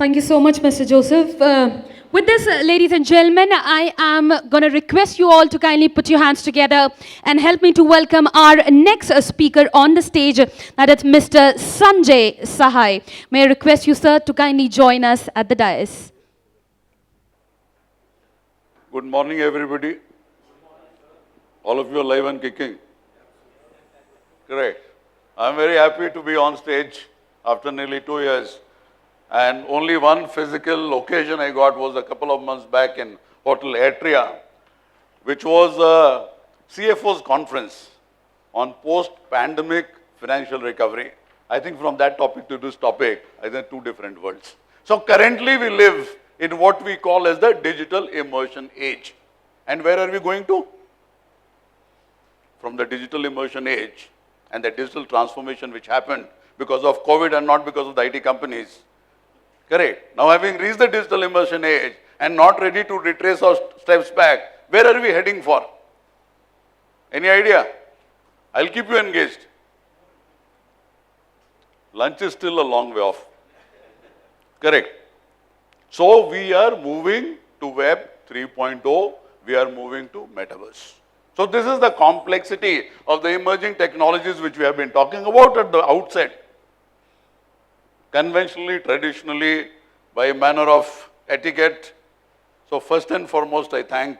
Thank you so much, Mr. Joseph. With this, ladies and gentlemen, I am going to request you all to kindly put your hands together and help me to welcome our next speaker on the stage, that is Mr. Sanjay Sahay. May I request you, sir, to kindly join us at the dais. Good morning, everybody. All of you are live and kicking. Great. I'm very happy to be on stage after nearly 2 years. And only one physical occasion I got was a couple of months back in Hotel Atria, which was a CFO's conference on post-pandemic financial recovery. I think from that topic to this topic, I think two different worlds. So currently we live in what we call as the digital immersion age. And where are we going to? From the digital immersion age and the digital transformation which happened because of COVID and not because of the IT companies. Correct. Now having reached the digital immersion age and not ready to retrace our steps back, where are we heading for? Any idea? I'll keep you engaged. Lunch is still a long way off. Correct. So we are moving to Web 3.0, we are moving to Metaverse. So this is the complexity of the emerging technologies which we have been talking about at the outset. Conventionally, traditionally, by a manner of etiquette. So first and foremost, I thank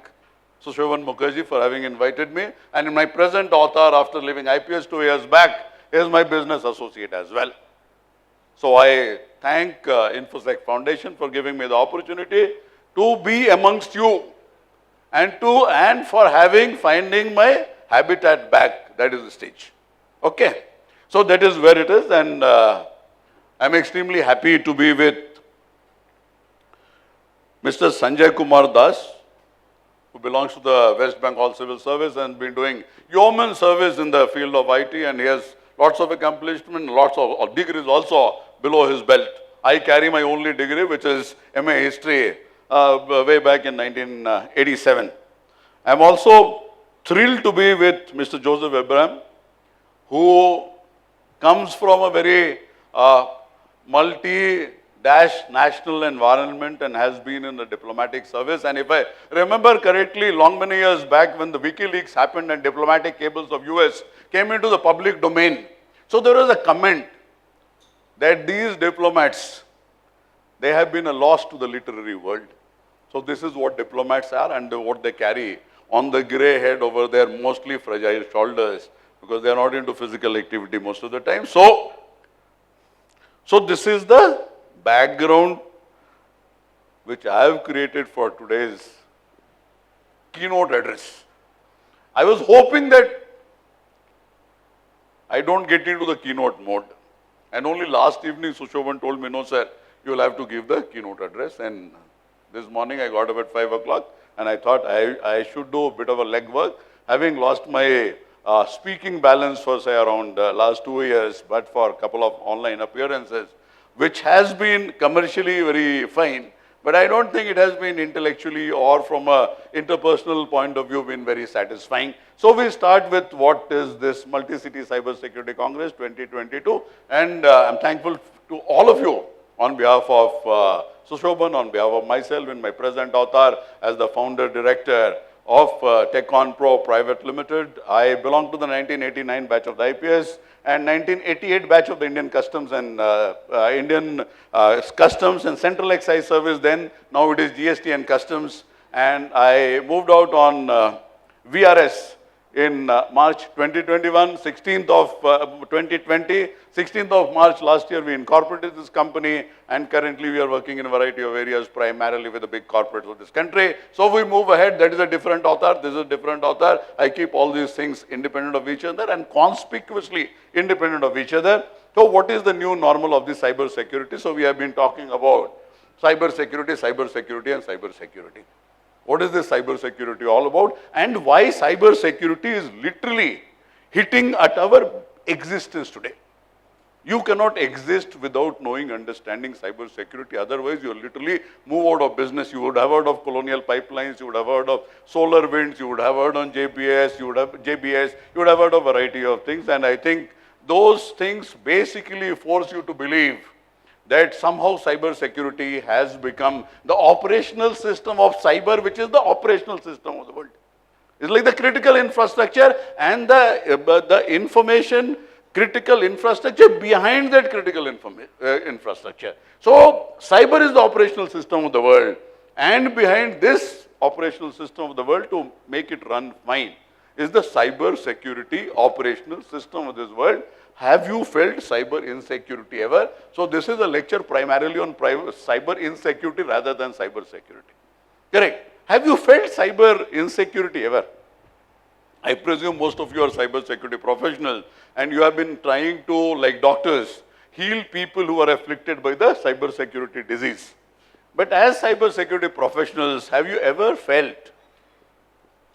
Sushovan Mukherjee for having invited me. And in my present author, after leaving IPS 2 years back, is my business associate as well. So I thank Infosec Foundation for giving me the opportunity to be amongst you and for finding my habitat back. That is the stage. Okay. So that is where it is, and I'm extremely happy to be with Mr. Sanjay Kumar Das, who belongs to the West Bengal Civil Service and been doing yeoman service in the field of IT, and he has lots of accomplishment, lots of degrees also below his belt. I carry my only degree, which is MA History, way back in 1987. I'm also thrilled to be with Mr. Joseph Abraham, who comes from a very multi-national environment and has been in the diplomatic service. And if I remember correctly, long many years back when the WikiLeaks happened and diplomatic cables of US came into the public domain, so there was a comment that these diplomats, they have been a loss to the literary world. So this is what diplomats are and what they carry on the grey head over their mostly fragile shoulders, because they are not into physical activity most of the time. So this is the background which I have created for today's keynote address. I was hoping that I don't get into the keynote mode. And only last evening Sushovan told me, no sir, you will have to give the keynote address. And this morning I got up at 5 o'clock and I thought I should do a bit of a legwork, having lost my speaking balance for say around last 2 years, but for a couple of online appearances, which has been commercially very fine, but I don't think it has been intellectually or from a interpersonal point of view been very satisfying. So we start with what is this Multi-City Cybersecurity Congress 2022, and I'm thankful to all of you on behalf of Sushoban, on behalf of myself in my present avatar as the founder director of TechConPro Private Limited. I belong to the 1989 batch of the IPS and 1988 batch of the Indian Customs and Customs and Central Excise Service then. Now it is GST and Customs. And I moved out on VRS in March 2021, 16th of 2020, 16th of March last year we incorporated this company, and currently we are working in a variety of areas, primarily with the big corporates of this country. So we move ahead. That is a different author, this is a different author. I keep all these things independent of each other and conspicuously independent of each other. So what is the new normal of the cyber security? So we have been talking about cyber security, and cyber security. What is this cyber security all about, and why cyber security is literally hitting at our existence today? You cannot exist without knowing, understanding cyber security. Otherwise, you literally move out of business. You would have heard of colonial pipelines, you would have heard of solar winds, you would have heard on JBS, you would have heard of a variety of things. And I think those things basically force you to believe that somehow cyber security has become the operational system of cyber, which is the operational system of the world. It's like the critical infrastructure and the information critical infrastructure behind that critical infrastructure. So cyber is the operational system of the world, and behind this operational system of the world, to make it run fine, is the cyber security operational system of this world. Have you felt cyber insecurity ever? So this is a lecture primarily on cyber insecurity rather than cyber security. Correct. Have you felt cyber insecurity ever? I presume most of you are cyber security professionals, and you have been trying to, like doctors, heal people who are afflicted by the cyber security disease. But as cyber security professionals, have you ever felt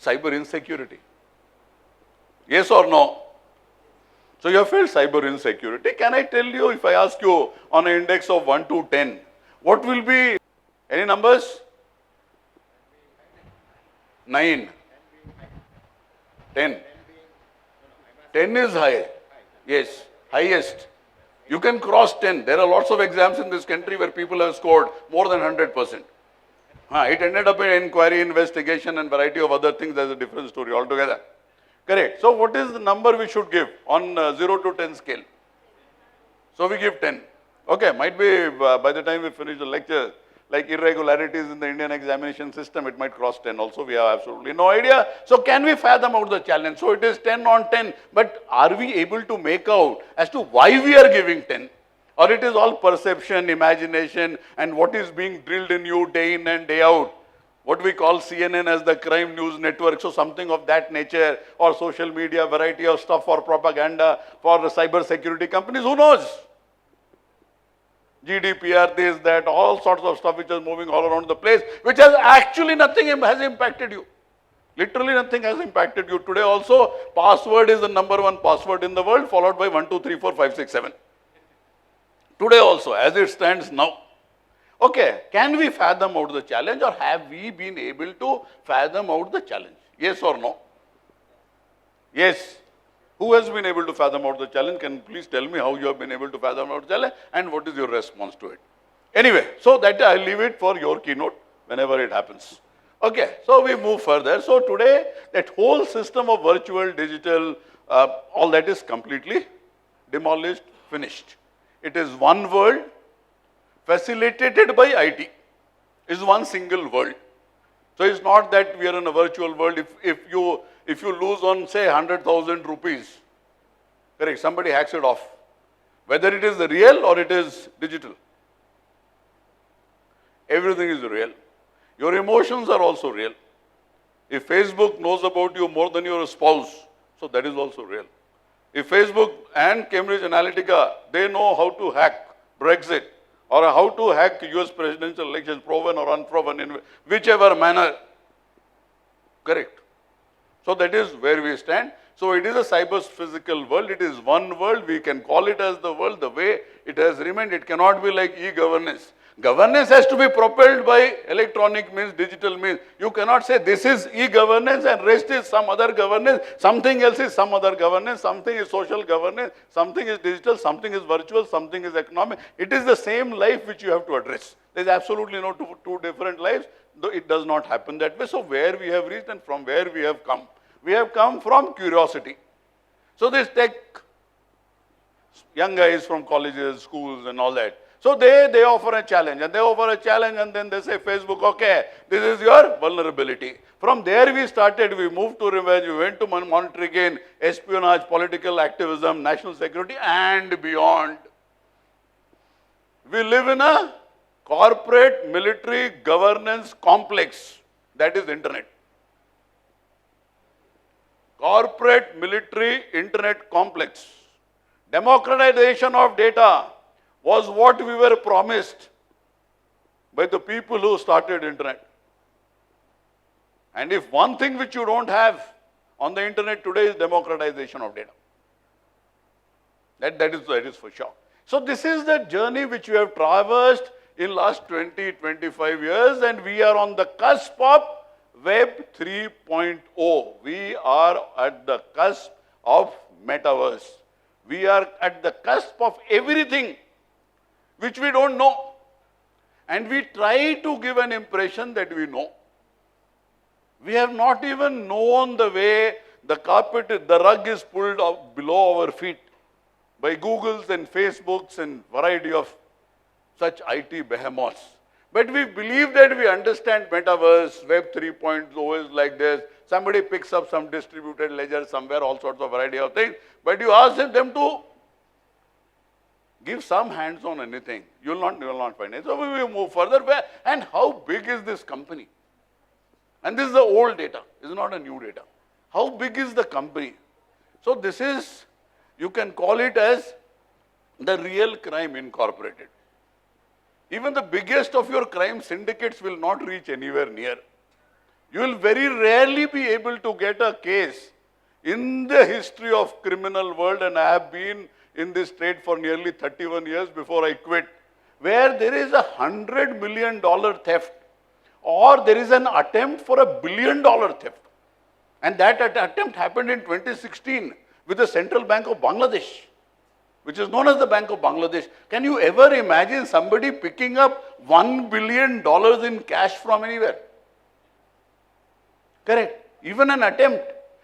cyber insecurity? Yes or no? So you have felt cyber insecurity. Can I tell you, if I ask you on an index of 1 to 10, what will be, any numbers? 9. 10. 10 is high. Yes, highest. You can cross 10. There are lots of exams in this country where people have scored more than 100%. It ended up in inquiry, investigation, and variety of other things. That's a different story altogether. Correct. So what is the number we should give on 0 to 10 scale? So we give 10. Okay, might be by the time we finish the lecture, like irregularities in the Indian examination system, it might cross 10 also. We have absolutely no idea. So can we fathom out the challenge? So it is 10 on 10. But are we able to make out as to why we are giving 10? Or it is all perception, imagination, and what is being drilled in you day in and day out? What we call CNN as the crime news network, so something of that nature, or social media, variety of stuff for propaganda, for the cyber security companies, who knows? GDPR, this, that, all sorts of stuff which is moving all around the place, which has actually nothing has impacted you. Literally nothing has impacted you. Today also, password is the #1 password in the world, followed by 1, 2, 3, 4, 5, 6, 7. Today also, as it stands now. Okay, can we fathom out the challenge, or have we been able to fathom out the challenge? Yes or no? Yes. Who has been able to fathom out the challenge? Can you please tell me how you have been able to fathom out the challenge and what is your response to it? Anyway, so that I'll leave it for your keynote whenever it happens. Okay, so we move further. So today, that whole system of virtual, digital, all that is completely demolished, finished. It is one world, facilitated by IT. Is one single world. So it's not that we are in a virtual world. If you lose on, say, 100,000 rupees, correct, somebody hacks it off. Whether it is the real or it is digital. Everything is real. Your emotions are also real. If Facebook knows about you more than your spouse, so that is also real. If Facebook and Cambridge Analytica, they know how to hack Brexit, or how to hack US presidential elections, proven or unproven, in whichever manner. Correct. So that is where we stand. So it is a cyber physical world. It is one world. We can call it as the world the way it has remained. It cannot be like e-governance. Governance has to be propelled by electronic means, digital means. You cannot say this is e-governance and rest is some other governance, something else is some other governance, something is social governance, something is digital, something is virtual, something is economic. It is the same life which you have to address. There is absolutely no two different lives, though it does not happen that way. So where we have reached and from where we have come. We have come from curiosity. So this tech, young guys from colleges, schools and all that, so they offer a challenge, and they offer a challenge, and then they say, Facebook, okay, this is your vulnerability. From there we started, we moved to revenge, we went to monitoring gain, espionage, political activism, national security, and beyond. We live in a corporate military governance complex, that is internet. Corporate military internet complex. Democratization of data was what we were promised by the people who started internet. And if one thing which you don't have on the internet today is democratization of data. That is for sure. So this is the journey which we have traversed in last 20, 25 years, and we are on the cusp of Web 3.0. We are at the cusp of metaverse. We are at the cusp of everything which we don't know. And we try to give an impression that we know. We have not even known the way the rug is pulled up below our feet by Googles and Facebooks and variety of such IT behemoths. But we believe that we understand metaverse, Web 3.0 is like this. Somebody picks up some distributed ledger somewhere, all sorts of variety of things. But you ask them to give some hands on anything, you will not find it. So we will move further. And how big is this company? And this is the old data, this is not a new data. How big is the company? So this is, you can call it as the real crime incorporated. Even the biggest of your crime syndicates will not reach anywhere near. You will very rarely be able to get a case in the history of criminal world, and I have been in this trade for nearly 31 years before I quit, where there is $100 million theft, or there is an attempt for $1 billion theft. And that attempt happened in 2016 with the Central Bank of Bangladesh, which is known as the Bank of Bangladesh. Can you ever imagine somebody picking up $1 billion in cash from anywhere? Correct. Even an attempt.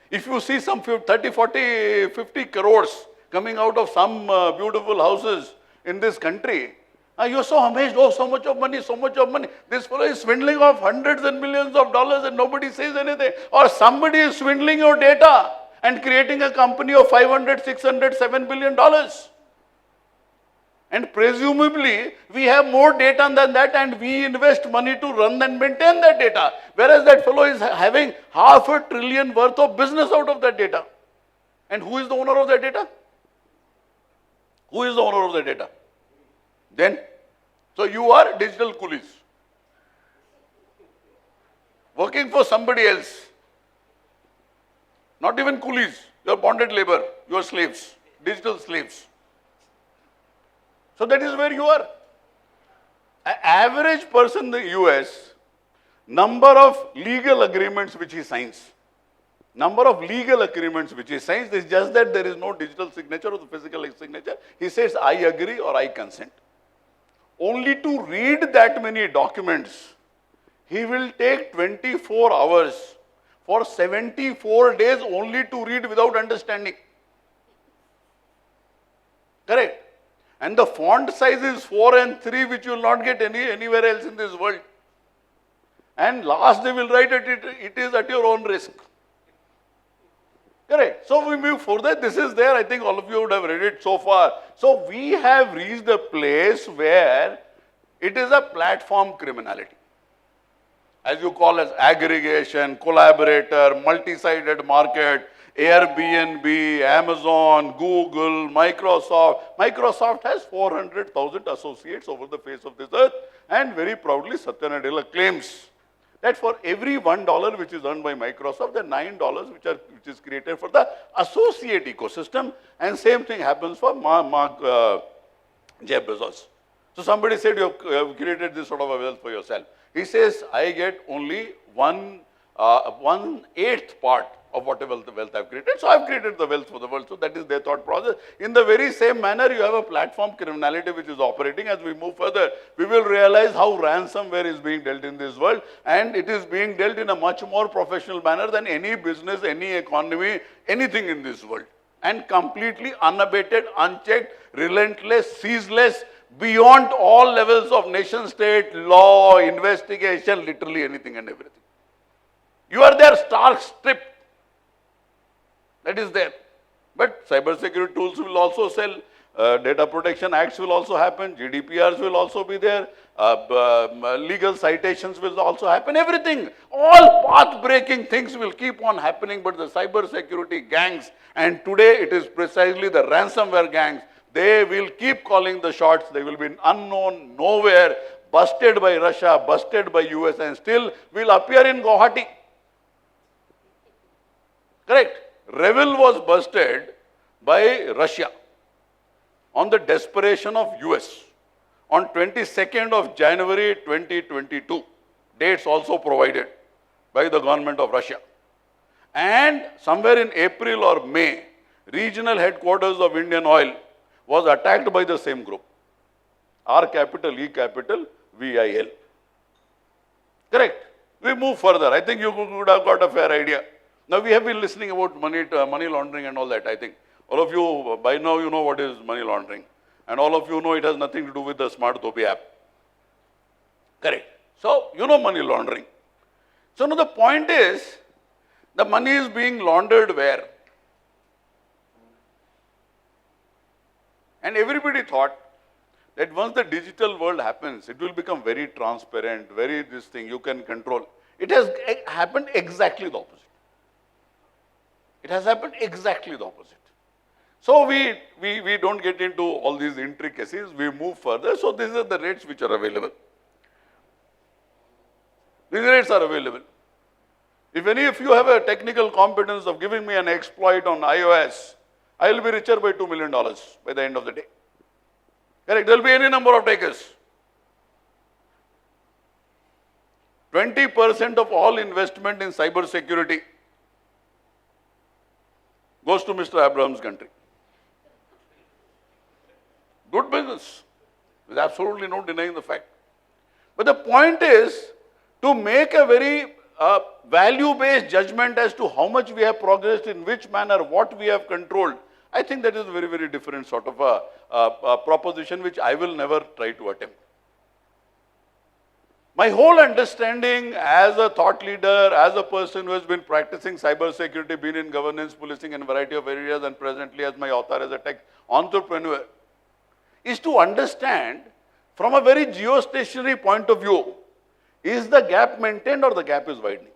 If you see some 30, 40, 50 crores coming out of some beautiful houses in this country, you're so amazed, oh, so much of money, so much of money. This fellow is swindling off hundreds and millions of dollars and nobody says anything. Or somebody is swindling your data and creating a company of $500, $600, $7 billion. And presumably, we have more data than that and we invest money to run and maintain that data. Whereas that fellow is having $500 billion worth of business out of that data. And who is the owner of that data? Who is the owner of the data? Then, so you are digital coolies, working for somebody else. Not even coolies, you are bonded labor, you are slaves, digital slaves. So that is where you are. An average person in the US, number of legal agreements which he signs, is just that there is no digital signature or the physical signature. He says, I agree or I consent. Only to read that many documents, he will take 24 hours for 74 days only to read without understanding. Correct. And the font size is 4 and 3, which you will not get anywhere else in this world. And last they will write it is at your own risk. Correct. So we move further. This is there. I think all of you would have read it so far. So we have reached a place where it is a platform criminality. As you call as aggregation, collaborator, multi-sided market, Airbnb, Amazon, Google, Microsoft. Microsoft has 400,000 associates over the face of this earth, and very proudly Satya Nadella claims that for every $1 which is earned by Microsoft, there are $9 which is created for the associate ecosystem, and same thing happens for Jeff Bezos. So somebody said, you have created this sort of a wealth for yourself. He says, I get only 1/8 part of whatever the wealth I've created. So I've created the wealth for the world. So that is their thought process. In the very same manner, you have a platform criminality which is operating. As we move further, we will realize how ransomware is being dealt in this world, and it is being dealt in a much more professional manner than any business, any economy, anything in this world. And completely unabated, unchecked, relentless, ceaseless, beyond all levels of nation state, law, investigation, literally anything and everything. You are there stark stripped. That is there. But cybersecurity tools will also sell, data protection acts will also happen, GDPRs will also be there, legal citations will also happen, everything. All path-breaking things will keep on happening, but the cybersecurity gangs, and today it is precisely the ransomware gangs, they will keep calling the shots. They will be unknown, nowhere, busted by Russia, busted by US, and still will appear in Guwahati. Correct. Revil was busted by Russia on the desperation of US on 22nd of January 2022. Dates also provided by the government of Russia. And somewhere in April or May, regional headquarters of Indian Oil was attacked by the same group. R capital, E capital, VIL. Correct? We move further. I think you would have got a fair idea. Now we have been listening about money laundering and all that, I think. All of you, by now you know what is money laundering. And all of you know it has nothing to do with the Smart Dhobi app. Correct. So, you know money laundering. So now the point is, the money is being laundered where? And everybody thought that once the digital world happens, it will become very transparent, very this thing, you can control. It has happened exactly the opposite. It has happened exactly the opposite. So we don't get into all these intricacies, we move further. So these are the rates which are available. These rates are available. If any of you have a technical competence of giving me an exploit on iOS, I will be richer by $2 million by the end of the day. Correct? There will be any number of takers. 20% of all investment in cyber security goes to Mr. Abraham's country. Good business. There's absolutely no denying the fact. But the point is to make a very value-based judgment as to how much we have progressed, in which manner, what we have controlled. I think that is a very, very different sort of a proposition which I will never try to attempt. My whole understanding as a thought leader, as a person who has been practicing cyber security, been in governance, policing in a variety of areas, and presently as my author as a tech entrepreneur, is to understand from a very geostationary point of view, is the gap maintained or the gap is widening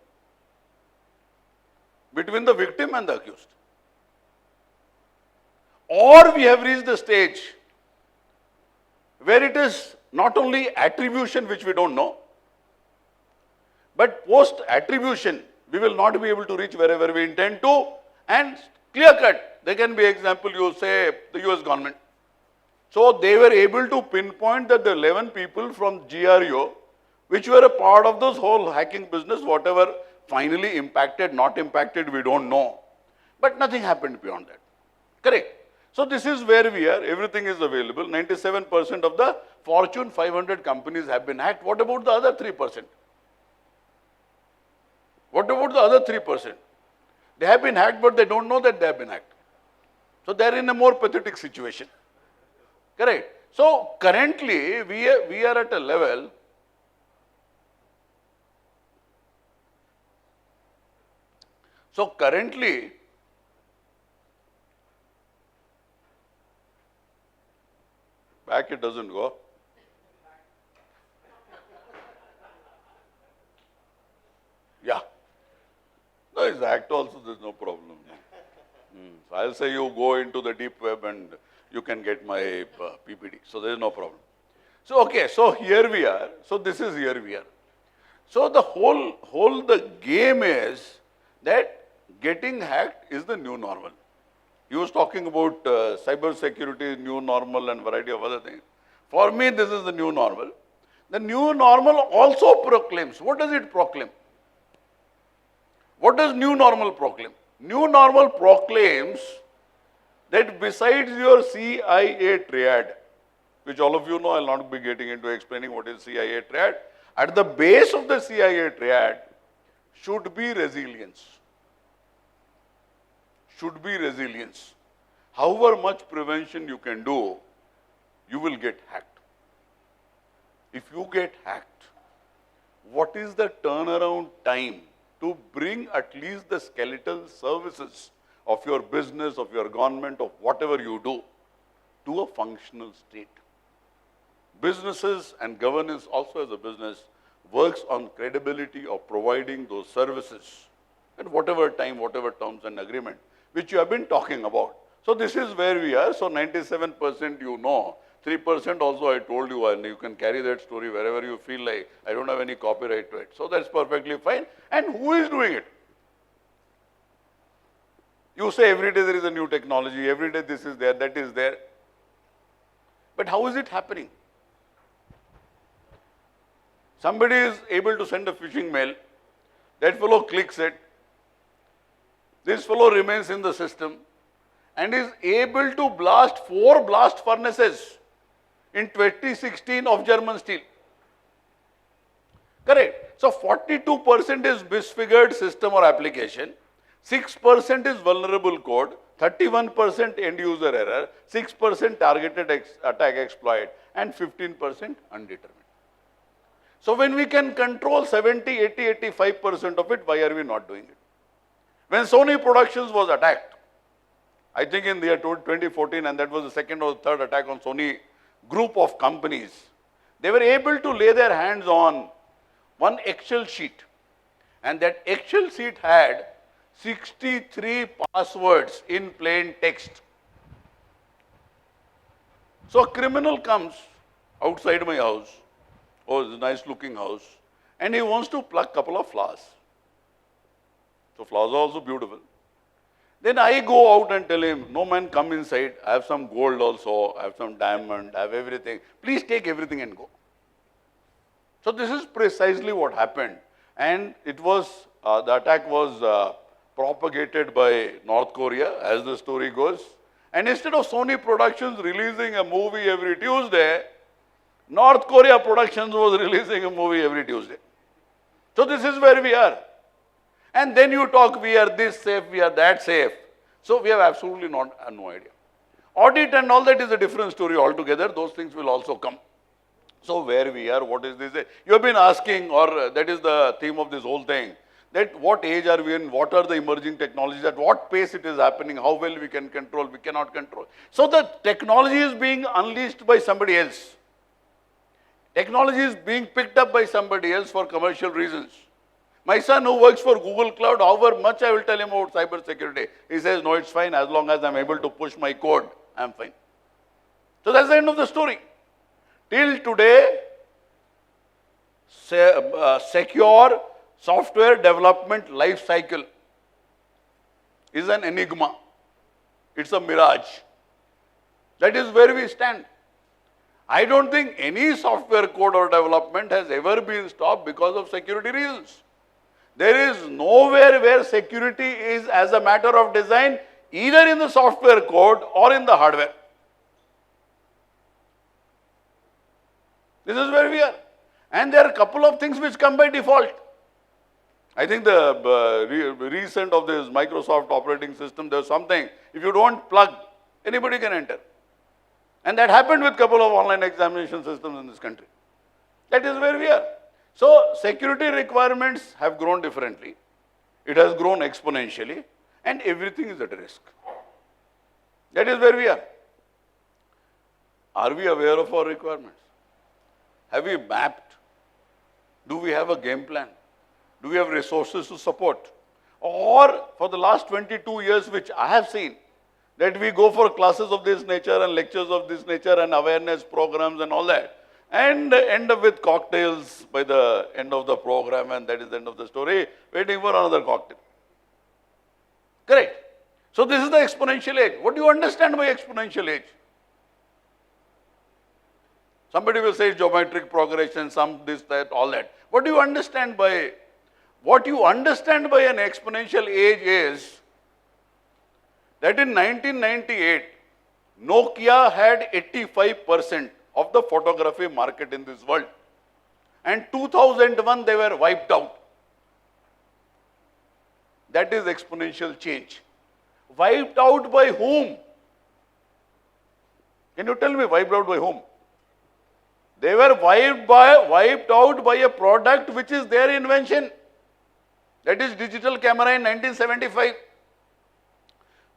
between the victim and the accused? Or we have reached the stage where it is not only attribution which we don't know, but post-attribution, we will not be able to reach wherever we intend to, and clear-cut. There can be example, you say the US government. So they were able to pinpoint that the 11 people from GRU, which were a part of this whole hacking business, whatever finally impacted, not impacted, we don't know. But nothing happened beyond that. Correct? So this is where we are. Everything is available. 97% of the Fortune 500 companies have been hacked. What about the other 3%? What about the other 3%? They have been hacked, but they don't know that they have been hacked. So they are in a more pathetic situation. Correct? So currently, we are at a level back it doesn't go. Yeah. No, it's hacked also, there's no problem. So I'll say you go into the deep web and you can get my PPT. So there is no problem. So okay, so here we are. So this is here we are. So the the game is that getting hacked is the new normal. He was talking about cyber security, new normal and variety of other things. For me, this is the new normal. The new normal also proclaims. What does it proclaim? What does new normal proclaim? New normal proclaims that besides your CIA triad, which all of you know, I'll not be getting into explaining what is CIA triad, at the base of the CIA triad should be resilience. Should be resilience. However much prevention you can do, you will get hacked. If you get hacked, what is the turnaround time to bring at least the skeletal services of your business, of your government, of whatever you do, to a functional state? Businesses and governance also as a business works on credibility of providing those services at whatever time, whatever terms and agreement, which you have been talking about. So this is where we are. So 97% you know, 3% also I told you, and you can carry that story wherever you feel like. I don't have any copyright to it. So that's perfectly fine. And who is doing it? You say every day there is a new technology, every day this is there, that is there. But how is it happening? Somebody is able to send a phishing mail, that fellow clicks it, this fellow remains in the system and is able to blast 4 blast furnaces in 2016 of German steel. Correct. So 42% is misfigured system or application, 6% is vulnerable code, 31% end user error, 6% targeted attack exploit, and 15% undetermined. So when we can control 70, 80, 85% of it, why are we not doing it? When Sony Productions was attacked, I think in the year 2014, and that was the second or third attack on Sony group of companies, they were able to lay their hands on one Excel sheet. And that Excel sheet had 63 passwords in plain text. So a criminal comes outside my house, oh, it's a nice looking house, and he wants to pluck a couple of flowers. So flowers are also beautiful. Then I go out and tell him, no man, come inside, I have some gold also, I have some diamond, I have everything. Please take everything and go. So this is precisely what happened. And it was, the attack was propagated by North Korea, as the story goes. And instead of Sony Productions releasing a movie every Tuesday, North Korea Productions was releasing a movie every Tuesday. So this is where we are. And then you talk, we are this safe, we are that safe. So we have absolutely no idea. Audit and all that is a different story altogether. Those things will also come. So where we are, what is this? You have been asking, or that is the theme of this whole thing, that what age are we in, what are the emerging technologies, at what pace it is happening, how well we can control, we cannot control. So the technology is being unleashed by somebody else. Technology is being picked up by somebody else for commercial reasons. My son who works for Google Cloud, however much I will tell him about cyber security, he says, no, it's fine, as long as I'm able to push my code, I'm fine. So that's the end of the story. Till today, secure software development life cycle is an enigma. It's a mirage. That is where we stand. I don't think any software code or development has ever been stopped because of security reasons. There is nowhere where security is as a matter of design, either in the software code or in the hardware. This is where we are. And there are a couple of things which come by default. I think the recent of this Microsoft operating system, there's something, if you don't plug, anybody can enter. And that happened with a couple of online examination systems in this country. That is where we are. So security requirements have grown differently. It has grown exponentially, and everything is at risk. That is where we are. Are we aware of our requirements? Have we mapped? Do we have a game plan? Do we have resources to support? Or for the last 22 years, which I have seen, that we go for classes of this nature and lectures of this nature and awareness programs and all that, and end up with cocktails by the end of the program, and that is the end of the story, waiting for another cocktail. Correct? So this is the exponential age. What do you understand by exponential age? Somebody will say geometric progression, some this, that, all that. What do you understand by an exponential age is that in 1998, Nokia had 85% of the photography market in this world. And 2001, they were wiped out. That is exponential change. Wiped out by whom? Can you tell me wiped out by whom? They were wiped out by a product which is their invention. That is digital camera in 1975.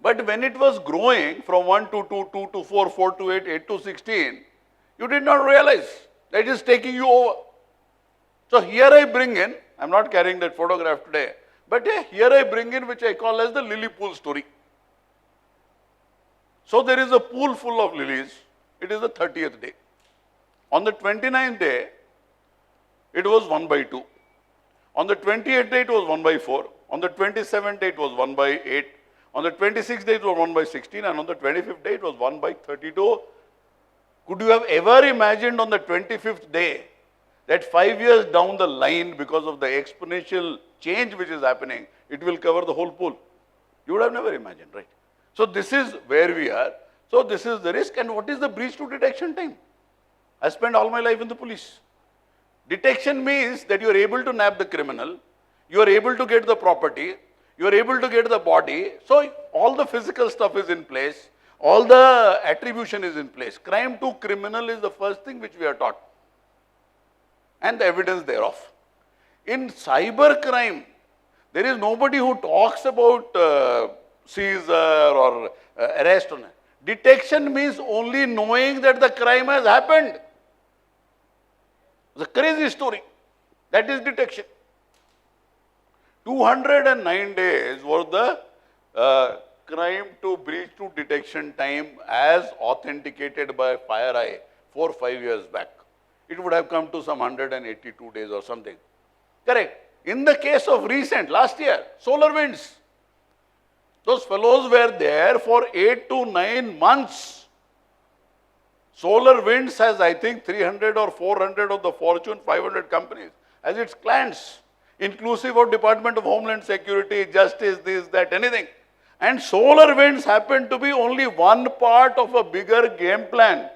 But when it was growing from 1 to 2, 2 to 4, 4 to 8, 8 to 16, you did not realize that it is taking you over. So here I bring in, I'm not carrying that photograph today, but here I bring in which I call as the lily pool story. So there is a pool full of lilies. It is the 30th day. On the 29th day, it was 1 by 2. On the 28th day, it was 1 by 4. On the 27th day, it was 1 by 8. On the 26th day, it was 1 by 16. And on the 25th day, it was 1 by 32. Could you have ever imagined on the 25th day that 5 years down the line, because of the exponential change which is happening, it will cover the whole pool? You would have never imagined, right? So this is where we are. So this is the risk. And what is the breach to detection time? I spent all my life in the police. Detection means that you are able to nab the criminal, you are able to get the property, you are able to get the body. So all the physical stuff is in place, all the attribution is in place. Crime to criminal is the first thing which we are taught, and the evidence thereof. In cyber crime, there is nobody who talks about seizure or arrest. Detection means only knowing that the crime has happened. It's a crazy story. That is detection. 209 days was the crime to breach to detection time as authenticated by FireEye 4 or 5 years back. It would have come to some 182 days or something. Correct. In the case of recent, last year, solar winds, those fellows were there for 8 to 9 months. Solar Winds has, I think, 300 or 400 of the Fortune 500 companies as its clients, inclusive of Department of Homeland Security, Justice, this, that, anything. And Solar Winds happened to be only one part of a bigger game plan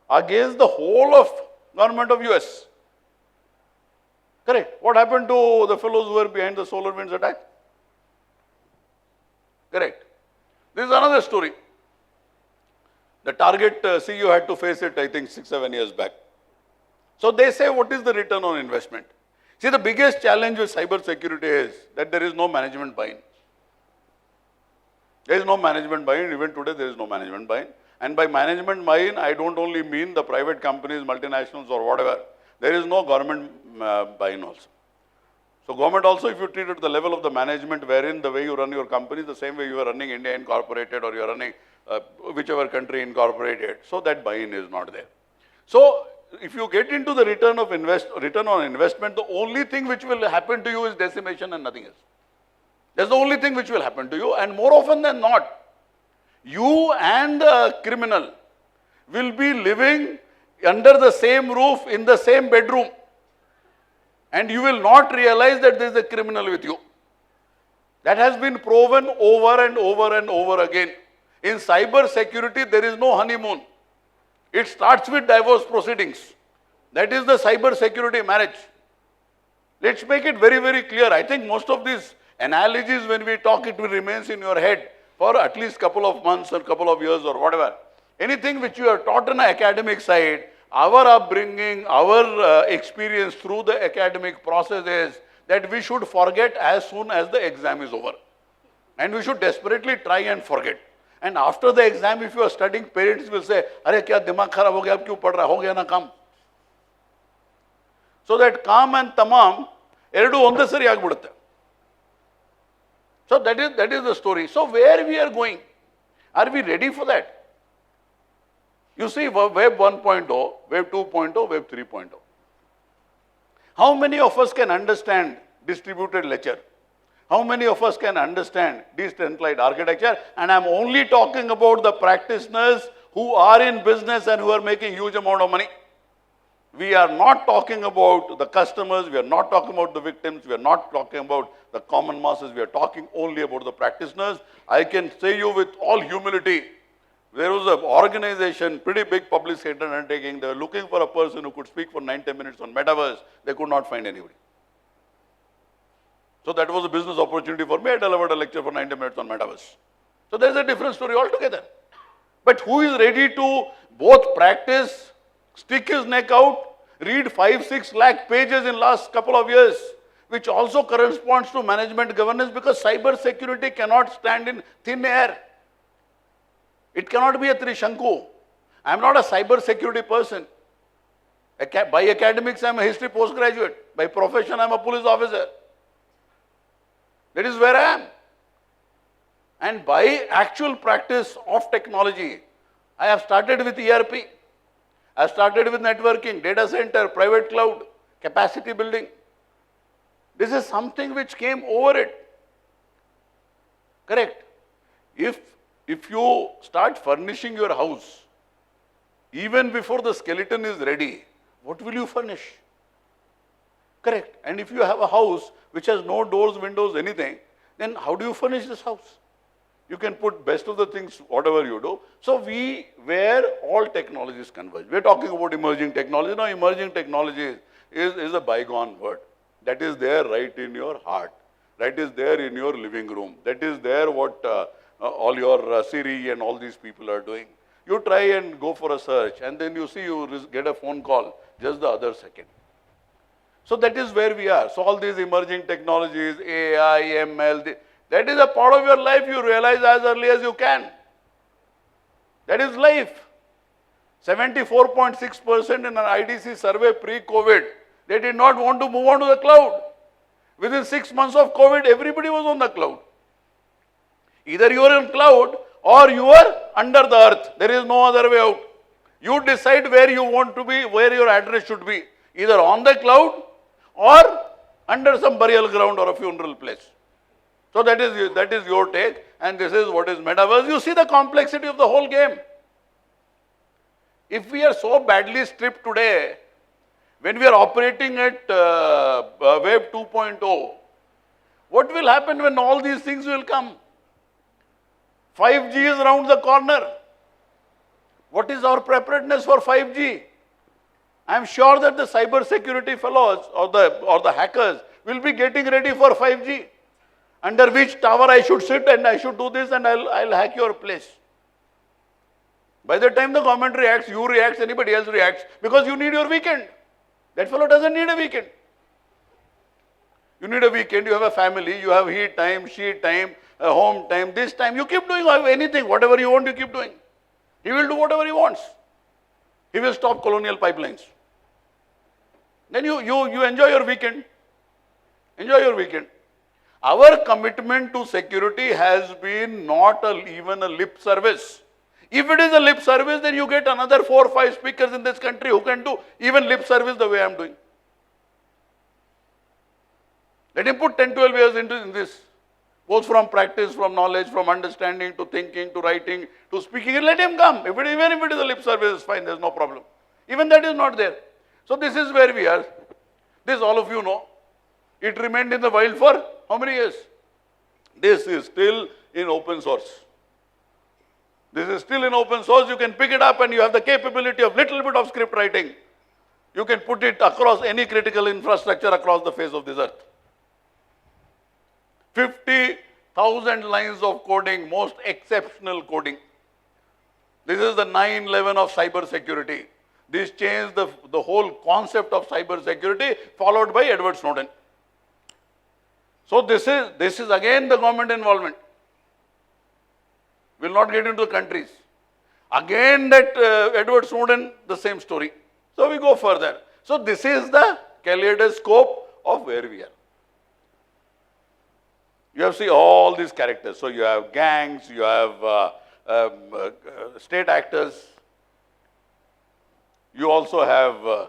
against the whole of government of US. Correct. What happened to the fellows who were behind the Solar Winds attack? Correct. This is another story. The Target CEO had to face it, I think, 6-7 years back. So they say, what is the return on investment? See, the biggest challenge with cyber security is that there is no management buy-in. There is no management buy-in. Even today, there is no management buy-in. And by management buy-in, I don't only mean the private companies, multinationals or whatever. There is no government buy-in also. So government also, if you treat it at the level of the management, wherein the way you run your company, the same way you are running India Incorporated or you are running whichever country incorporated, so that buy-in is not there. So if you get into the return on investment, the only thing which will happen to you is decimation and nothing else. That's the only thing which will happen to you, and more often than not, you and the criminal will be living under the same roof in the same bedroom, and you will not realize that there is a criminal with you. That has been proven over and over and over again. In cyber security, there is no honeymoon. It starts with divorce proceedings. That is the cyber security marriage. Let's make it very, very clear. I think most of these analogies, when we talk, it will remain in your head for at least couple of months or couple of years or whatever. Anything which you are taught on the academic side, our upbringing, our experience through the academic process is that we should forget as soon as the exam is over. And we should desperately try and forget. And after the exam, if you are studying, parents will say, "Arey, kya dimag kharab ho gaya, ab kyun pad raha, ho gaya na kam." So that kam and tamam, eradu onde sari agbidutte. So that is the story. So where we are going? Are we ready for that? You see, Web 1.0, Web 2.0, Web 3.0. How many of us can understand distributed ledger? How many of us can understand decentralized architecture? And I'm only talking about the practitioners who are in business and who are making huge amount of money. We are not talking about the customers, we are not talking about the victims, we are not talking about the common masses, we are talking only about the practitioners. I can say you with all humility, there was an organization, pretty big public sector undertaking, they were looking for a person who could speak for 9-10 minutes on metaverse, they could not find anybody. So that was a business opportunity for me. I delivered a lecture for 90 minutes on metaverse. So there's a different story altogether. But who is ready to both practice, stick his neck out, read 5-6 lakh pages in last couple of years, which also corresponds to management governance, because cyber security cannot stand in thin air. It cannot be a Trishanku. I am not a cyber security person. By academics, I am a history postgraduate. By profession, I am a police officer. That is where I am. And by actual practice of technology, I have started with ERP. I have started with networking, data center, private cloud, capacity building. This is something which came over it. Correct. If you start furnishing your house, even before the skeleton is ready, what will you furnish? Correct. And if you have a house which has no doors, windows, anything, then how do you furnish this house? You can put best of the things, whatever you do. So where all technologies converge. We're talking about emerging technology. Now, emerging technology is a bygone word. That is there right in your heart. That is there in your living room. That is there what all your Siri and all these people are doing. You try and go for a search, and then you see you get a phone call just the other second. So that is where we are. So all these emerging technologies, AI, ML, that is a part of your life you realize as early as you can. That is life. 74.6% in an IDC survey pre-COVID, they did not want to move on to the cloud. Within 6 months of COVID, everybody was on the cloud. Either you are in cloud or you are under the earth. There is no other way out. You decide where you want to be, where your address should be. Either on the cloud or under some burial ground or a funeral place. So that is your take, and this is what is metaverse. You see the complexity of the whole game. If we are so badly stripped today, when we are operating at Web 2.0, what will happen when all these things will come? 5G is around the corner. What is our preparedness for 5G? I am sure that the cyber security fellows or the hackers will be getting ready for 5G. Under which tower I should sit and I should do this and I'll hack your place. By the time the government reacts, you react, anybody else reacts, because you need your weekend. That fellow doesn't need a weekend. You need a weekend, you have a family, you have he time, she time, home time, this time. You keep doing anything, whatever you want, you keep doing. He will do whatever he wants. He will stop colonial pipelines. Then you enjoy your weekend. Enjoy your weekend. Our commitment to security has been not even a lip service. If it is a lip service, then you get another 4 or 5 speakers in this country who can do even lip service the way I am doing. Let him put 10, 12 years into this. Both from practice, from knowledge, from understanding, to thinking, to writing, to speaking. Let him come. Even if it is a lip service, fine, there is no problem. Even that is not there. So this is where we are. This all of you know. It remained in the wild for how many years? This is still in open source. This is still in open source. You can pick it up and you have the capability of little bit of script writing. You can put it across any critical infrastructure across the face of this earth. 50,000 lines of coding, most exceptional coding. This is the 9/11 of cyber security. This changed the whole concept of cyber security, followed by Edward Snowden. So this is again the government involvement. We'll not get into the countries. Again that Edward Snowden, the same story. So we go further. So this is the kaleidoscope of where we are. You have seen all these characters. So you have gangs, you have state actors. You also have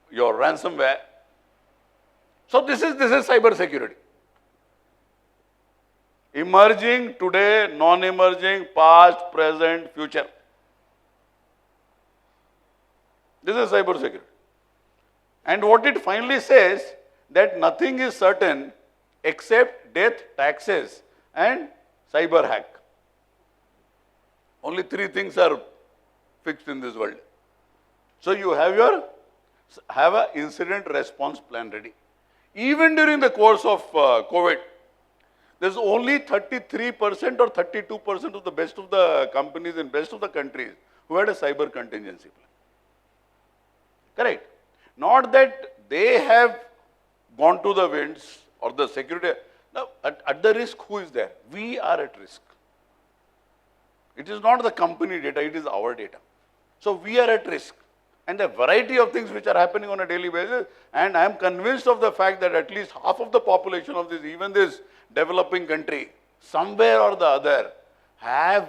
your ransomware. So this is cyber security. Emerging today, non-emerging, past, present, future. This is cyber security. And what it finally says, that nothing is certain except death, taxes, and cyber hack. Only 3 things are fixed in this world. So you have an incident response plan ready. Even during the course of COVID, there's only 33% or 32% of the best of the companies in best of the countries who had a cyber contingency plan. Correct? Not that they have gone to the winds or the security. Now, at the risk, who is there? We are at risk. It is not the company data, it is our data. So we are at risk. And a variety of things which are happening on a daily basis. And I am convinced of the fact that at least half of the population of this, even this developing country, somewhere or the other, have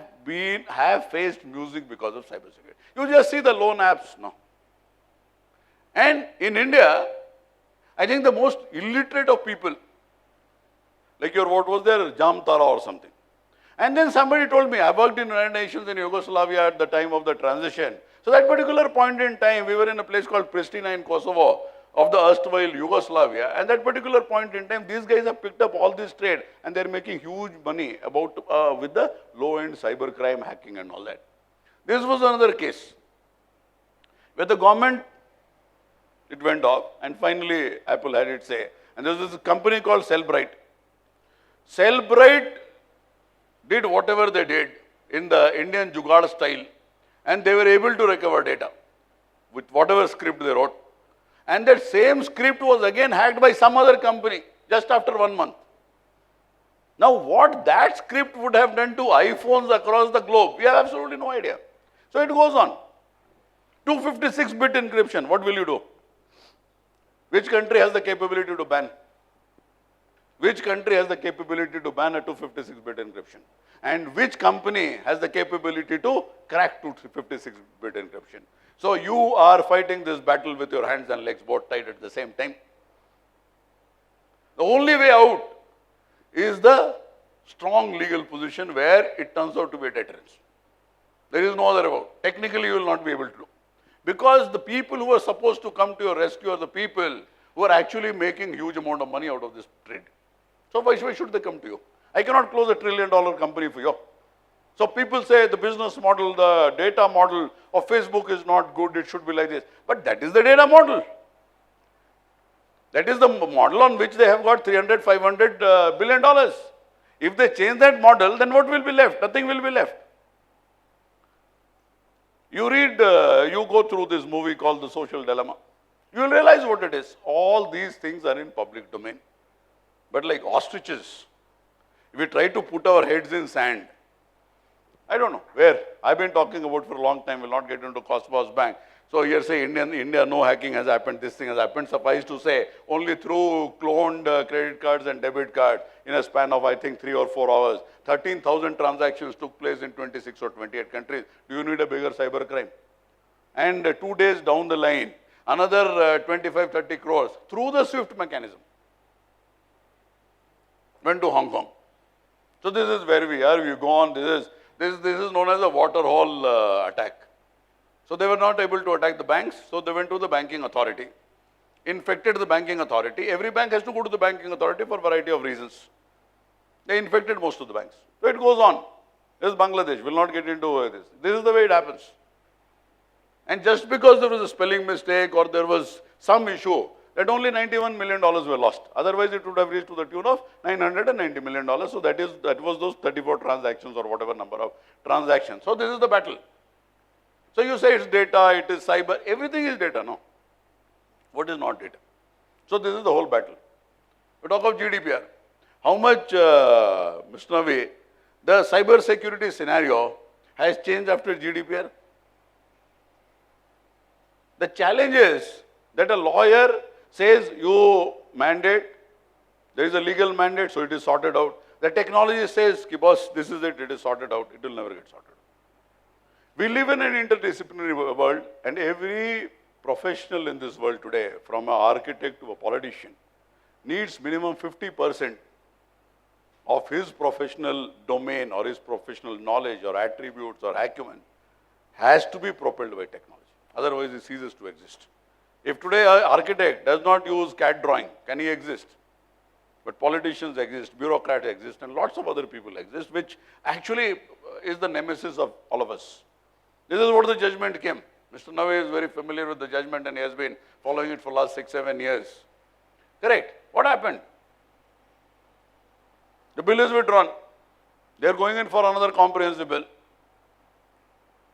faced music because of cybersecurity. You just see the loan apps now. And in India, I think the most illiterate of people, like what was there, Jamtara or something. And then somebody told me, I worked in United Nations in Yugoslavia at the time of the transition. So that particular point in time, we were in a place called Pristina in Kosovo. of the erstwhile Yugoslavia. And that particular point in time, these guys have picked up all this trade and they're making huge money with the low-end cybercrime hacking and all that. This was another case where the government, it went off, and finally Apple had its say. And there was this company called Cellbrite. Cellbrite did whatever they did in the Indian Jugaad style, and they were able to recover data with whatever script they wrote. And that same script was again hacked by some other company just after 1 month. Now, what that script would have done to iPhones across the globe, we have absolutely no idea. So it goes on. 256-bit encryption, what will you do? Which country has the capability to ban? Which country has the capability to ban a 256-bit encryption? And which company has the capability to crack 256-bit encryption? So you are fighting this battle with your hands and legs both tied at the same time. The only way out is the strong legal position where it turns out to be a deterrence. There is no other way out. Technically, you will not be able to do. Because the people who are supposed to come to your rescue are the people who are actually making huge amount of money out of this trade. So why should they come to you? I cannot close $1 trillion company for you. So people say the business model, the data model of Facebook is not good, it should be like this. But that is the data model. That is the model on which they have got $300, $500 billion. If they change that model, then what will be left? Nothing will be left. You read, you go through this movie called The Social Dilemma. You will realize what it is. All these things are in public domain. But like ostriches, if we try to put our heads in sand, I don't know where. I've been talking about for a long time, will not get into Cosmos Bank. So here say India, no hacking has happened, this thing has happened. Suffice to say, only through cloned credit cards and debit cards in a span of, I think, 3 or 4 hours, 13,000 transactions took place in 26 or 28 countries. Do you need a bigger cyber crime? And 2 days down the line, another 25, 30 crores through the SWIFT mechanism went to Hong Kong. So this is where we are. We go on. This is known as a waterhole attack. So they were not able to attack the banks, so they went to the banking authority, infected the banking authority. Every bank has to go to the banking authority for a variety of reasons. They infected most of the banks. So it goes on. This is Bangladesh. We'll not get into this. This is the way it happens. And just because there was a spelling mistake or there was some issue, that only $91 million were lost. Otherwise, it would have reached to the tune of $990 million. So that was those 34 transactions or whatever number of transactions. So this is the battle. So you say it's data, it is cyber, everything is data, no? What is not data? So this is the whole battle. We talk of GDPR. How much, Mr. Navi, the cyber security scenario has changed after GDPR? The challenge is that a lawyer says you mandate, there is a legal mandate, so it is sorted out. The technology says, boss, this is it is sorted out, it will never get sorted. We live in an interdisciplinary world, and every professional in this world today, from an architect to a politician, needs minimum 50% of his professional domain or his professional knowledge or attributes or acumen has to be propelled by technology. Otherwise, it ceases to exist. If today an architect does not use CAD drawing, can he exist? But politicians exist, bureaucrats exist, and lots of other people exist, which actually is the nemesis of all of us. This is what the judgment came. Mr. Navi is very familiar with the judgment and he has been following it for the last 6, 7 years. Correct. What happened? The bill is withdrawn. They are going in for another comprehensive bill.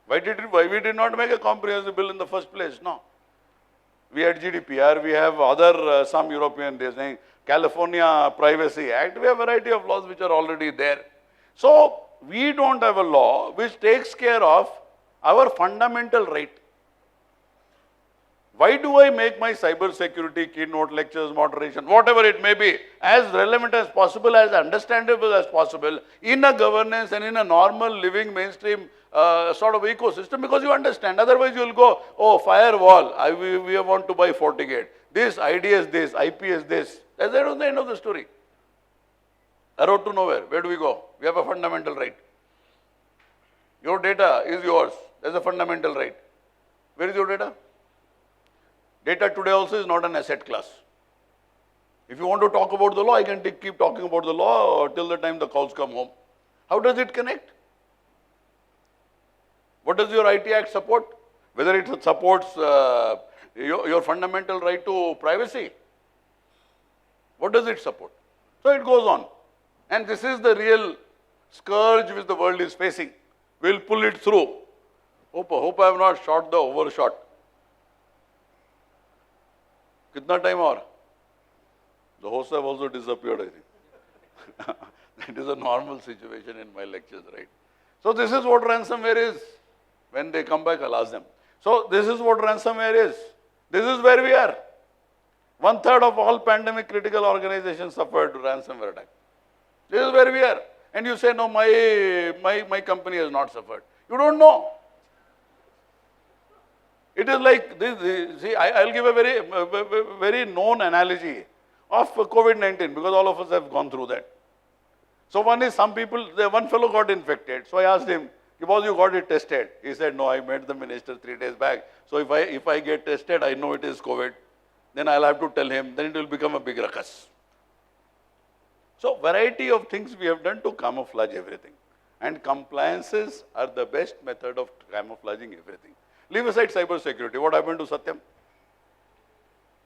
Why we did not make a comprehensive bill in the first place? No. We had GDPR, we have other, some European, they are saying California Privacy Act, we have a variety of laws which are already there. So, we don't have a law which takes care of our fundamental right. Why do I make my cyber security keynote lectures, moderation, whatever it may be, as relevant as possible, as understandable as possible, in a governance and in a normal living mainstream sort of ecosystem, because you understand. Otherwise, you will go, oh, firewall, we want to buy FortiGate. This ID is this, IP is this. That's the end of the story. A road to nowhere. Where do we go? We have a fundamental right. Your data is yours. That's a fundamental right. Where is your data? Data today also is not an asset class. If you want to talk about the law, I can keep talking about the law till the time the cows come home. How does it connect? What does your IT Act support? Whether it supports your fundamental right to privacy. What does it support? So it goes on. And this is the real scourge which the world is facing. We'll pull it through. Hope I have not shot the overshot. Kitna time or? The hosts have also disappeared, I think. That is a normal situation in my lectures, right? So this is what ransomware is. When they come back, I'll ask them. So this is what ransomware is. This is where we are. 1/3 of all pandemic critical organizations suffered ransomware attack. This is where we are. And you say, no, my company has not suffered. You don't know. It is like this. See, I'll give a very known analogy of COVID-19 because all of us have gone through that. So one is one fellow got infected. So I asked him, suppose you got it tested. He said, no, I met the minister 3 days back. So if I get tested, I know it is COVID. Then I'll have to tell him, then it will become a big ruckus. So variety of things we have done to camouflage everything. And compliances are the best method of camouflaging everything. Leave aside cyber security. What happened to Satyam?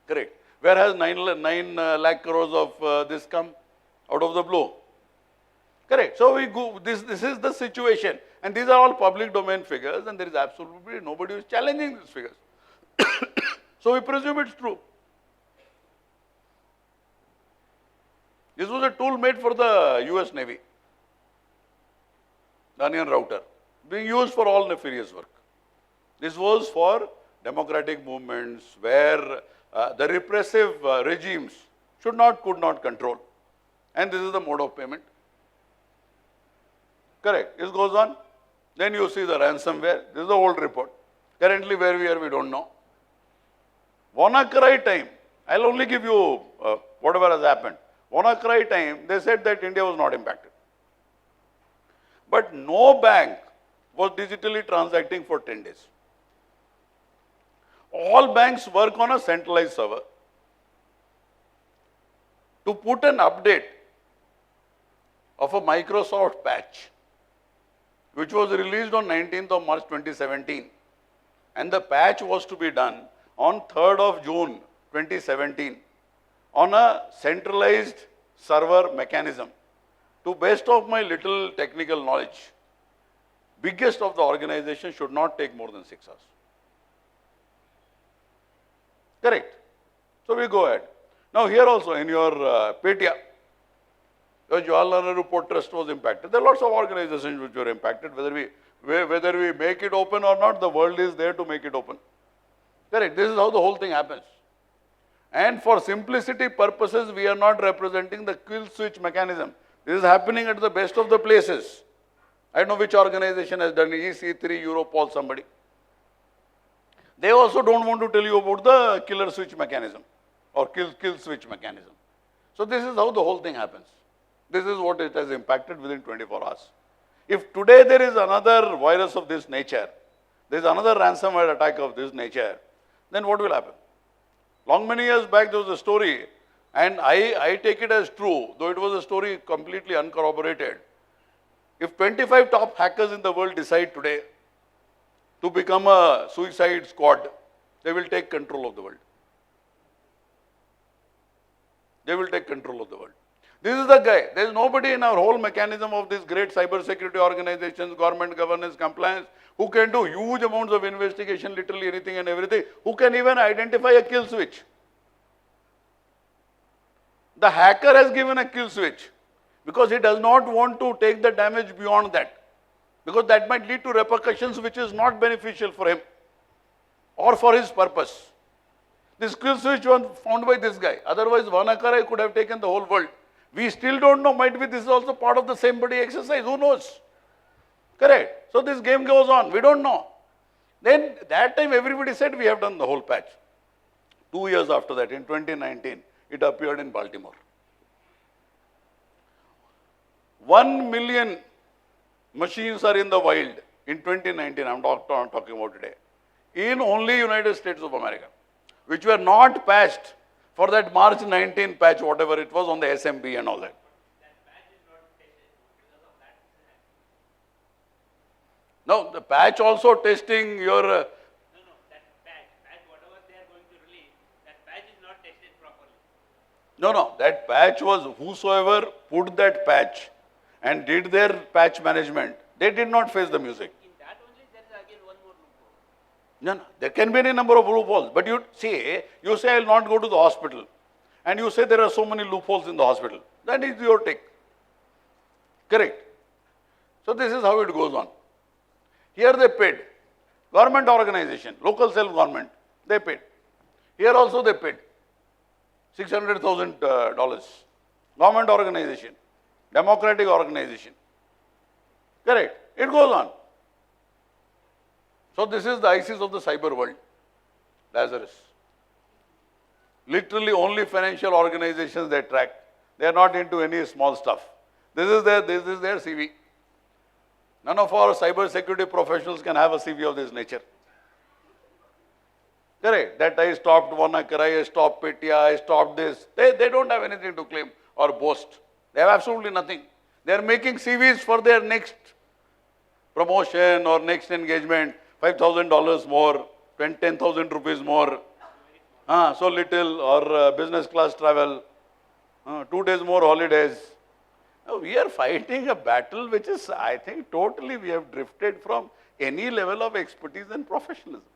Correct. Where has 9 lakh crores of this come? Out of the blue. Correct. So we go, this is the situation. And these are all public domain figures and there is absolutely nobody who is challenging these figures. So we presume it's true. This was a tool made for the US Navy. The onion router. Being used for all nefarious work. This was for democratic movements where the repressive regimes could not control. And this is the mode of payment. Correct. This goes on. Then you see the ransomware. This is the old report. Currently where we are, we don't know. WannaCry time. I'll only give you whatever has happened. WannaCry time, they said that India was not impacted. But no bank was digitally transacting for 10 days. All banks work on a centralized server. To put an update of a Microsoft patch, which was released on 19th of March 2017, and the patch was to be done on 3rd of June 2017 on a centralized server mechanism. To best of my little technical knowledge, biggest of the organization should not take more than 6 hours. Correct. So we go ahead. Now here also in your Petia, your Jawaharlal Nehru Port Trust was impacted. There are lots of organizations which were impacted. Whether we make it open or not, the world is there to make it open. Correct. This is how the whole thing happens. And for simplicity purposes, we are not representing the kill switch mechanism. This is happening at the best of the places. I don't know which organization has done it, EC3, Europol, somebody. They also don't want to tell you about the killer switch mechanism or kill switch mechanism. So this is how the whole thing happens. This is what it has impacted within 24 hours. If today there is another virus of this nature, there is another ransomware attack of this nature, then what will happen? Many years back there was a story, and I take it as true, though it was a story completely uncorroborated. If 25 top hackers in the world decide today to become a suicide squad, they will take control of the world. They will take control of the world. This is the guy. There is nobody in our whole mechanism of this great cyber security organizations, government governance, compliance, who can do huge amounts of investigation, literally anything and everything, who can even identify a kill switch. The hacker has given a kill switch because he does not want to take the damage beyond that, because that might lead to repercussions which is not beneficial for him or for his purpose. This kill switch was found by this guy. Otherwise, WannaCry could have taken the whole world. We still don't know. Might be this is also part of the same body exercise. Who knows? Correct. So this game goes on. We don't know. Then that time everybody said we have done the whole patch. 2 years after that, in 2019, it appeared in Baltimore. 1 million machines are in the wild in 2019. I'm talking about today. In only United States of America. which were not patched for that March 19 patch, whatever it was on the SMB and all that. No, the patch also testing your... No, that patch was whosoever put that patch and did their patch management, they did not face the music. In that only there is again one more loophole. No, there can be any number of loopholes. But you say I will not go to the hospital. And you say there are so many loopholes in the hospital. That is your take. Correct. So this is how it goes on. Here they paid. Government organization, local self-government, they paid. Here also they paid. $600,000. Government organization, democratic organization. Correct. It goes on. So this is the ISIS of the cyber world. Lazarus. Literally only financial organizations they track. They are not into any small stuff. This is their CV. None of our cyber security professionals can have a CV of this nature. Correct. That I stopped WannaCry, I stopped Petya, I stopped this. They don't have anything to claim or boast. They have absolutely nothing. They are making CVs for their next promotion or next engagement, $5,000 more, 10,000 rupees more, so little, or business class travel, 2 days more holidays. Now, we are fighting a battle which is, I think, totally we have drifted from any level of expertise and professionalism.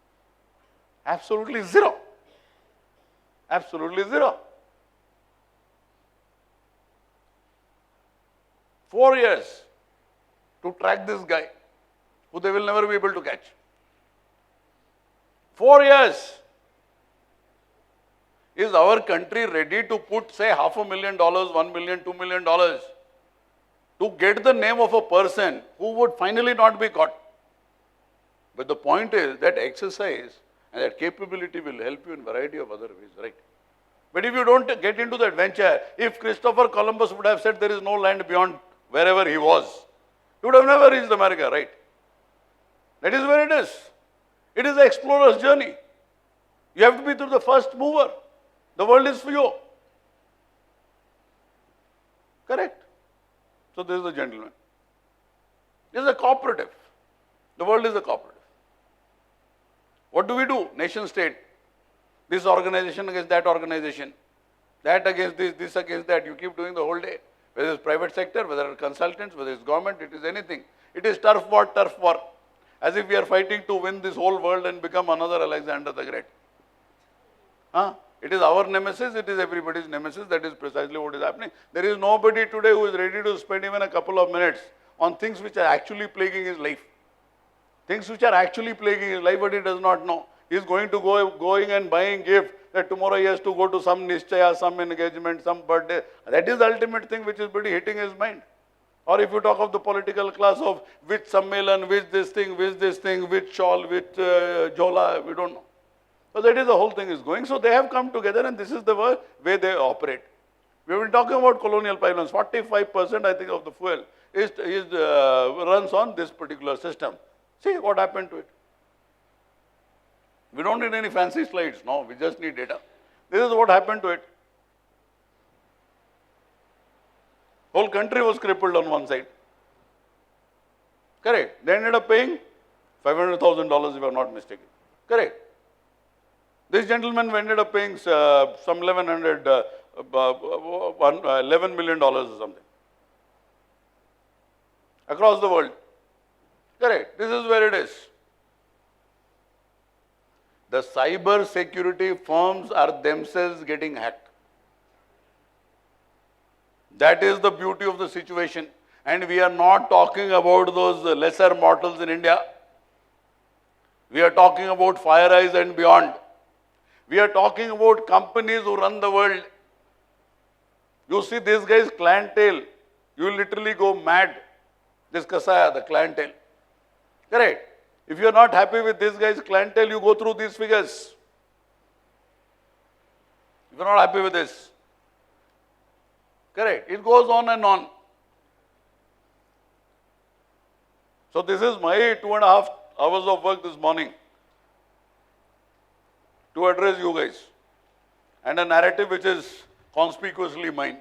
Absolutely zero. Absolutely zero. 4 years to track this guy, who they will never be able to catch. 4 years. Is our country ready to put, say, $500,000, $1 million, $2 million to get the name of a person who would finally not be caught? But the point is that exercise and that capability will help you in a variety of other ways, right? But if you don't get into that venture, if Christopher Columbus would have said there is no land beyond wherever he was, he would have never reached America, right? That is where it is. It is the explorer's journey. You have to be the first mover. The world is for you. Correct? So this is the gentleman. This is a cooperative. The world is a cooperative. What do we do? Nation state. This organization against that organization. That against this, this against that. You keep doing the whole day. Whether it's private sector, whether it's consultants, whether it's government, it is anything. It is turf war, turf war. As if we are fighting to win this whole world and become another Alexander the Great. It is our nemesis, it is everybody's nemesis. That is precisely what is happening. There is nobody today who is ready to spend even a couple of minutes on things which are actually plaguing his life. Things which are actually plaguing his life, but he does not know. He is going to going and buying gift that tomorrow he has to go to some nishchaya, some engagement, some birthday. That is the ultimate thing which is pretty hitting his mind. Or if you talk of the political class of which sammelan, which this thing, which shawl, which jola, we don't know. So that is the whole thing is going. So they have come together and this is the way they operate. We have been talking about colonial pipelines. 45% I think of the fuel runs on this particular system. See what happened to it. We don't need any fancy slides. No, we just need data. This is what happened to it. Whole country was crippled on one side. Correct. They ended up paying $500,000 if I'm not mistaken. Correct. This gentleman ended up paying some $11 million or something. Across the world. Correct. This is where it is. The cyber security firms are themselves getting hacked. That is the beauty of the situation. And we are not talking about those lesser mortals in India. We are talking about FireEye and beyond. We are talking about companies who run the world. You see this guy's clientele, you will literally go mad. This Kasaya, the clientele. Correct. If you are not happy with this guy's clientele, you go through these figures. If you are not happy with this. Correct. It goes on and on. So this is my 2.5 hours of work this morning. to address you guys. And a narrative which is conspicuously mine.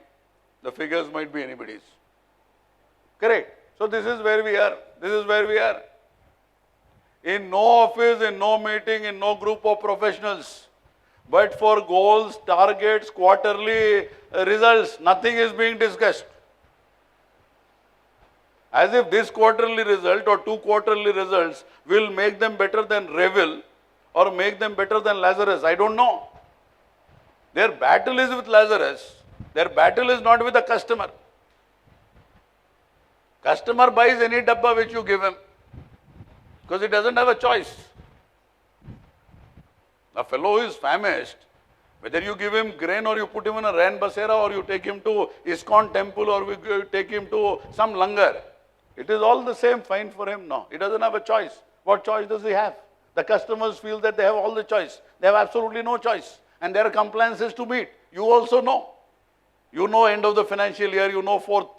The figures might be anybody's. Correct? So this is where we are. This is where we are. In no office, in no meeting, in no group of professionals, but for goals, targets, quarterly results, nothing is being discussed. As if this quarterly result or 2 quarterly results will make them better than Revil or make them better than Lazarus. I don't know. Their battle is with Lazarus. Their battle is not with the customer. Customer buys any dabba which you give him because he doesn't have a choice. A fellow who is famished, whether you give him grain or you put him in a Rain Basera or you take him to ISKCON temple or we take him to some langar, it is all the same fine for him now. He doesn't have a choice. What choice does he have? The customers feel that they have all the choice. They have absolutely no choice. And there are compliances to meet. You also know. You know end of the financial year, you know fourth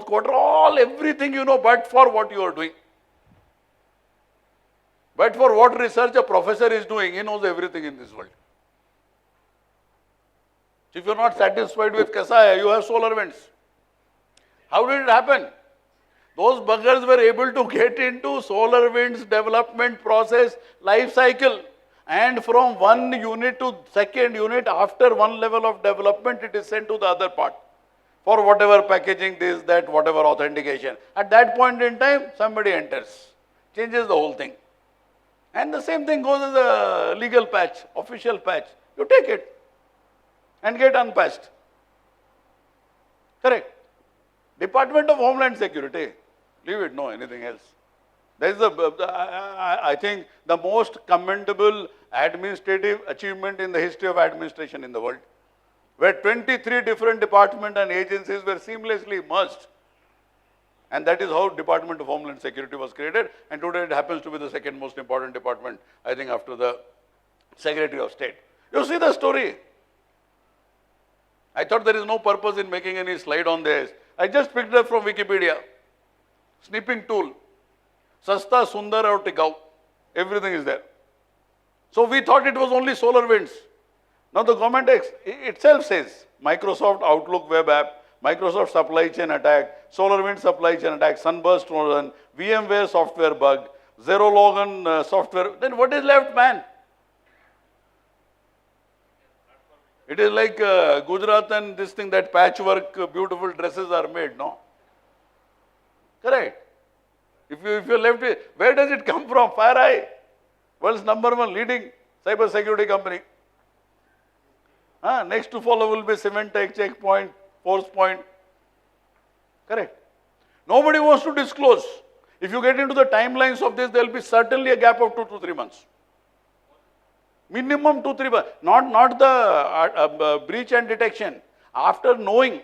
quarter, everything you know, but for what you are doing. But for what research a professor is doing, he knows everything in this world. If you are not satisfied with Kasaya, you have SolarWinds. How did it happen? Those buggers were able to get into SolarWinds development process life cycle. And from one unit to second unit, after one level of development, it is sent to the other part. For whatever packaging, this, that, whatever authentication. At that point in time, somebody enters. Changes the whole thing. And the same thing goes as a legal patch, official patch. You take it and get unpatched. Correct. Department of Homeland Security. Leave it, no, anything else. That is I think the most commendable administrative achievement in the history of administration in the world, where 23 different departments and agencies were seamlessly merged. And that is how Department of Homeland Security was created. And today it happens to be the second most important department, I think, after the Secretary of State. You see the story. I thought there is no purpose in making any slide on this. I just picked it up from Wikipedia. Snipping tool. Sasta, Sundar or Tikau. Everything is there. So we thought it was only SolarWinds. Now the government itself says Microsoft Outlook web app, Microsoft supply chain attack, SolarWinds supply chain attack, Sunburst Trojan, VMware software bug, Zero Logan software. Then what is left, man? It is like Gujarat and this thing, that patchwork, beautiful dresses are made, no? Correct. If you left it, where does it come from? FireEye, world's #1 leading cyber security company. Next to follow will be Symantec, Checkpoint, ForcePoint. Correct. Nobody wants to disclose. If you get into the timelines of this, there will be certainly a gap of 2 to 3 months. Minimum 2-3 months. Not the breach and detection. After knowing.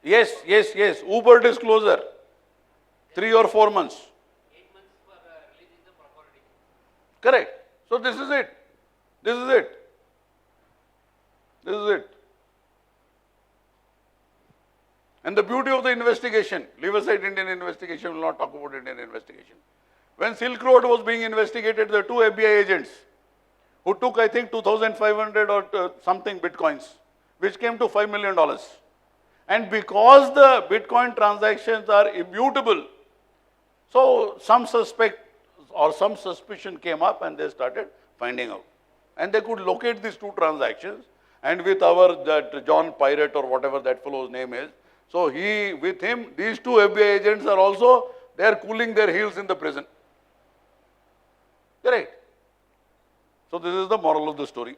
Yes. Uber disclosure. 3 or 4 months. 8 months for releasing the property. Correct. So this is it. This is it. This is it. And the beauty of the investigation, leave aside Indian investigation, we will not talk about Indian investigation. When Silk Road was being investigated, there were 2 FBI agents who took, I think, 2,500 or something bitcoins, which came to $5 million. And because the Bitcoin transactions are immutable, so some suspect or some suspicion came up and they started finding out. And they could locate these 2 transactions, and with that John Pirate or whatever that fellow's name is, so with him, these 2 FBI agents are also, they are cooling their heels in the prison. Correct. So this is the moral of the story.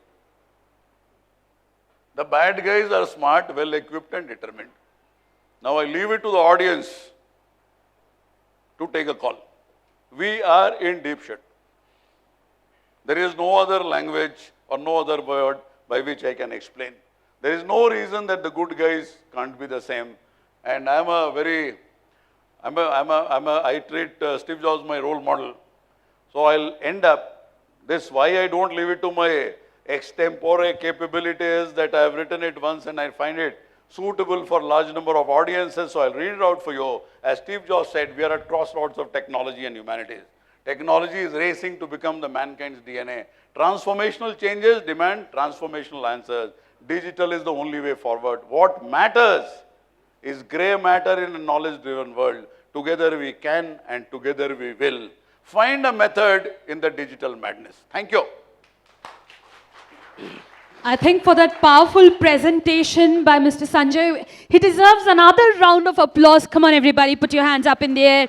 The bad guys are smart, well equipped and determined. Now I leave it to the audience to take a call. We are in deep shit. There is no other language or no other word by which I can explain. There is no reason that the good guys can't be the same. And I treat Steve Jobs my role model. So I'll end up this, why I don't leave it to my extempore capabilities that I have written it once and I find it suitable for large number of audiences. So I'll read it out for you. As Steve Jobs said, we are at crossroads of technology and humanities. Technology is racing to become the mankind's DNA. Transformational changes demand transformational answers. Digital is the only way forward. What matters is grey matter in a knowledge-driven world. Together we can and together we will. Find a method in the digital madness. Thank you. I think for that powerful presentation by Mr. Sanjay, he deserves another round of applause. Come on, everybody, put your hands up in the air.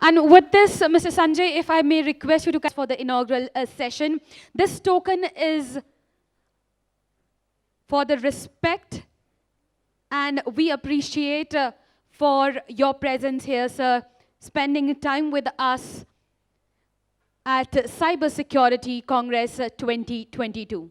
And with this, Mr. Sanjay, if I may request you to come for the inaugural session. This token is for the respect, and we appreciate for your presence here, sir, spending time with us at Cybersecurity Congress 2022.